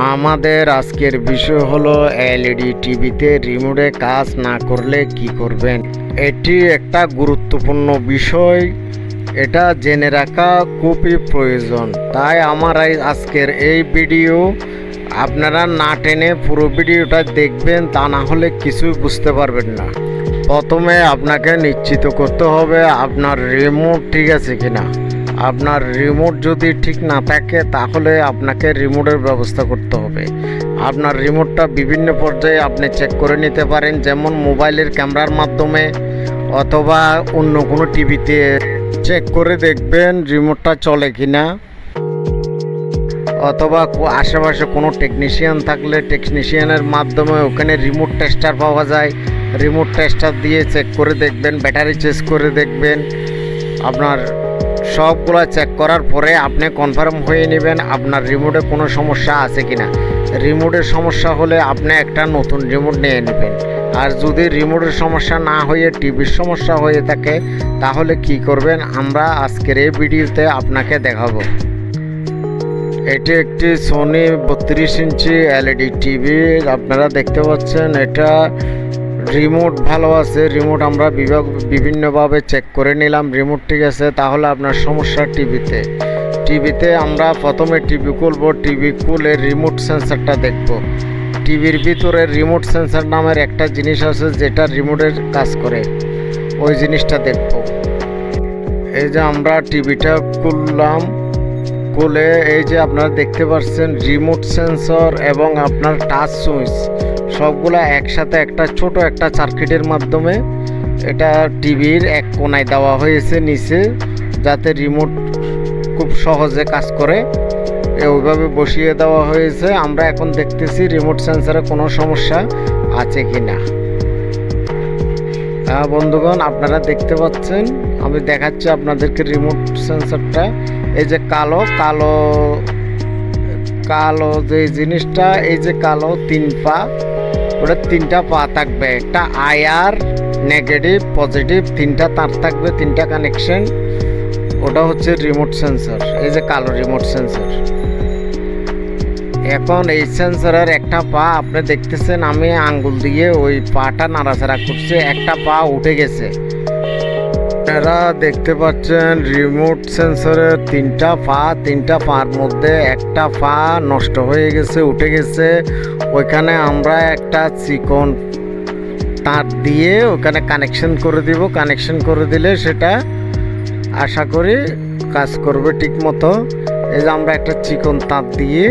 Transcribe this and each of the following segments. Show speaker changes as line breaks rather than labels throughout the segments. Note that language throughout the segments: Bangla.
আমাদের আজকের বিষয় হলো এলইডি টিভিতে রিমোটে কাজ না করলে কি করবেন। এটি একটা গুরুত্বপূর্ণ বিষয়, এটা জেনে রাখা খুবই প্রয়োজন। তাই আমার আজকের এই ভিডিও আপনারা না টেনে পুরো ভিডিওটা দেখবেন, তা না হলে কিছুই বুঝতে পারবেন না। প্রথমে আপনাকে নিশ্চিত করতে হবে আপনার রিমোট ঠিক আছে কিনা। আপনার রিমোট যদি ঠিক না থাকে তাহলে আপনাকে রিমোটের ব্যবস্থা করতে হবে। আপনার রিমোটটা বিভিন্ন পর্যায়ে আপনি চেক করে নিতে পারেন, যেমন মোবাইলের ক্যামেরার মাধ্যমে অথবা অন্য কোনো টিভিতে চেক করে দেখবেন রিমোটটা চলে কিনা, অথবা আশেপাশে কোনো টেকনিশিয়ান থাকলে টেকনিশিয়ানের মাধ্যমে ওখানে রিমোট টেস্টার পাওয়া যায়, রিমোট টেস্টার দিয়ে চেক করে দেখবেন, ব্যাটারি চেক করে দেখবেন। আপনার সবগুলো চেক করার পরে আপনি কনফার্ম হয়ে নেবেন আপনার রিমোটে কোনো সমস্যা আছে কিনা। রিমোটের সমস্যা হলে আপনি একটা নতুন রিমোট নিয়ে নেবেন। আর যদি রিমোটের সমস্যা না হয়ে টিভির সমস্যা হয়ে থাকে তাহলে কি করবেন আমরা আজকের এই ভিডিওতে আপনাকে দেখাবো। এটি একটি সোনি 32 ইঞ্চি এলইডি টিভি আপনারা দেখতে পাচ্ছেন। এটা রিমোট ভালো আছে, রিমোট আমরা বিভিন্নভাবে চেক করে নিলাম, রিমোট ঠিক আছে। তাহলে আপনার সমস্যা টিভিতে আমরা প্রথমে টিভি খুলবো, টিভি খুলে রিমোট সেন্সারটা দেখব। টিভির ভিতরে রিমোট সেন্সার নামের একটা জিনিস আছে যেটা রিমোটের কাজ করে, ওই জিনিসটা দেখব। এই যে আমরা টিভিটা খুললাম, খুলে এই যে আপনারা দেখতে পাচ্ছেন রিমোট সেন্সর এবং আপনার টাচ সুইচ সবগুলা একসাথে একটা ছোট একটা সার্কিটের মাধ্যমে এটা টিভির এক কোনায় দেওয়া হয়েছে নিচে, যাতে রিমোট খুব সহজে কাজ করে, ওইভাবে বসিয়ে দেওয়া হয়েছে। আমরা এখন দেখতেছি রিমোট সেন্সরে কোনো সমস্যা আছে কি না। বন্ধুগণ আপনারা দেখতে পাচ্ছেন, আমি দেখাচ্ছি আপনাদেরকে রিমোট সেন্সরটা। এই যে কালো কালো কালো যে জিনিসটা, এই যে কালো 3 পা, ওটা 3টা পা থাকবে, একটা আইআর নেগেটিভ পজিটিভ 3টা তার থাকবে, 3টা কানেকশন। ওটা হচ্ছে রিমোট সেন্সর, এই যে কালো রিমোট সেন্সর। এখন এই সেন্সরের একটা পা আপনি দেখতেছেন, আমি আঙ্গুল দিয়ে ওই পাটা নাড়াচাড়া করছি, একটা পা উঠে গেছে। আপনারা দেখতে পাচ্ছেন রিমোট সেন্সরের 3টা পা, 3টা পার মধ্যে একটা পা নষ্ট হয়ে গেছে, উঠে গেছে। ওইখানে আমরা একটা চিকন তার দিয়ে ওখানে কানেকশন করে দিব। কানেকশন করে দিলে সেটা আশা করি কাজ করবে ঠিক মতো। এই যে আমরা একটা চিকন তার দিয়ে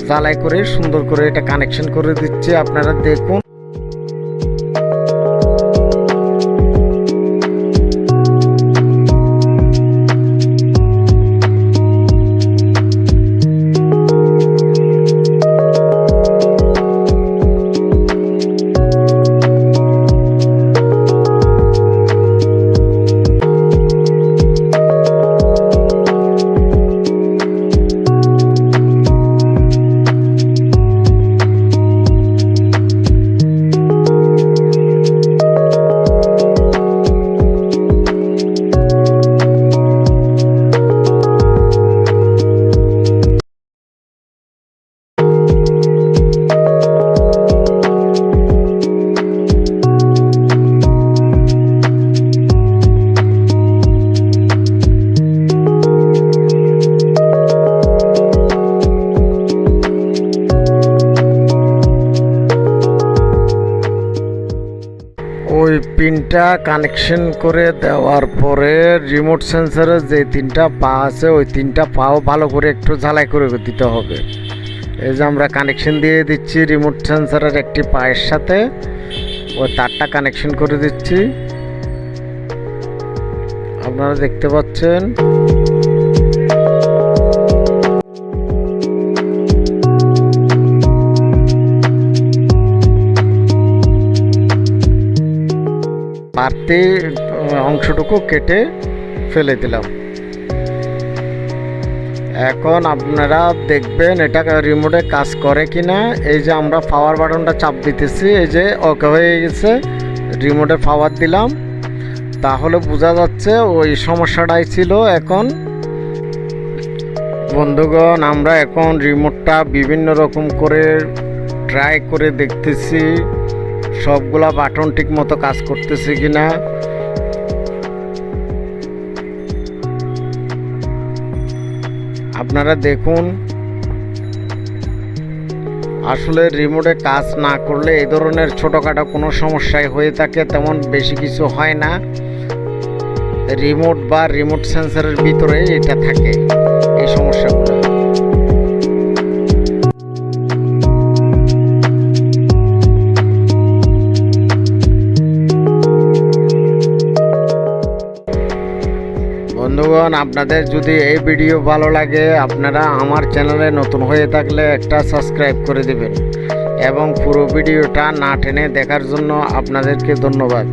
জ্বালাই করে সুন্দর করে এটা কানেকশন করে দিচ্ছি, আপনারা দেখুন। ওই পিনটা কানেকশন করে দেওয়ার পরে রিমোট সেন্সরের যে 3টা পা আছে ওই 3টা পাও ভালো করে একটু ঝালাই করে দিতে হবে। এই যে আমরা কানেকশন দিয়ে দিচ্ছি রিমোট সেন্সরের একটি পায়ের সাথে, ওই তারটা কানেকশন করে দিচ্ছি, আপনারা দেখতে পাচ্ছেন। বাড়তি অংশটুকু কেটে ফেলে দিলাম। এখন আপনারা দেখবেন এটা রিমোটে কাজ করে কিনা। এই যে আমরা পাওয়ার বাটনটা চাপ দিতেছি, এই যে ওকে হয়ে গেছে, রিমোটে পাওয়ার দিলাম, তাহলে বোঝা যাচ্ছে ওই সমস্যাটাই ছিল। এখন বন্ধুগণ, আমরা এখন রিমোটটা বিভিন্ন রকম করে ট্রাই করে দেখতেছি সবগুলা বাটন ঠিক মতো কাজ করতেছে কিনা। আপনারা দেখুন, আসলে রিমোটে কাজ না করলে এই ধরনের ছোটোখাটো কোনো সমস্যায় হয়ে থাকে, তেমন বেশি কিছু হয় না। রিমোট বা রিমোট সেন্সরের ভিতরে এটা থাকে এই সমস্যাগুলো। বন্ধুগণ, আপনাদের যদি এই ভিডিও ভালো লাগে, আপনারা আমার চ্যানেলে নতুন হয়ে থাকলে একটা সাবস্ক্রাইব করে দিবেন এবং পুরো ভিডিওটা না টেনে দেখার জন্য আপনাদেরকে ধন্যবাদ।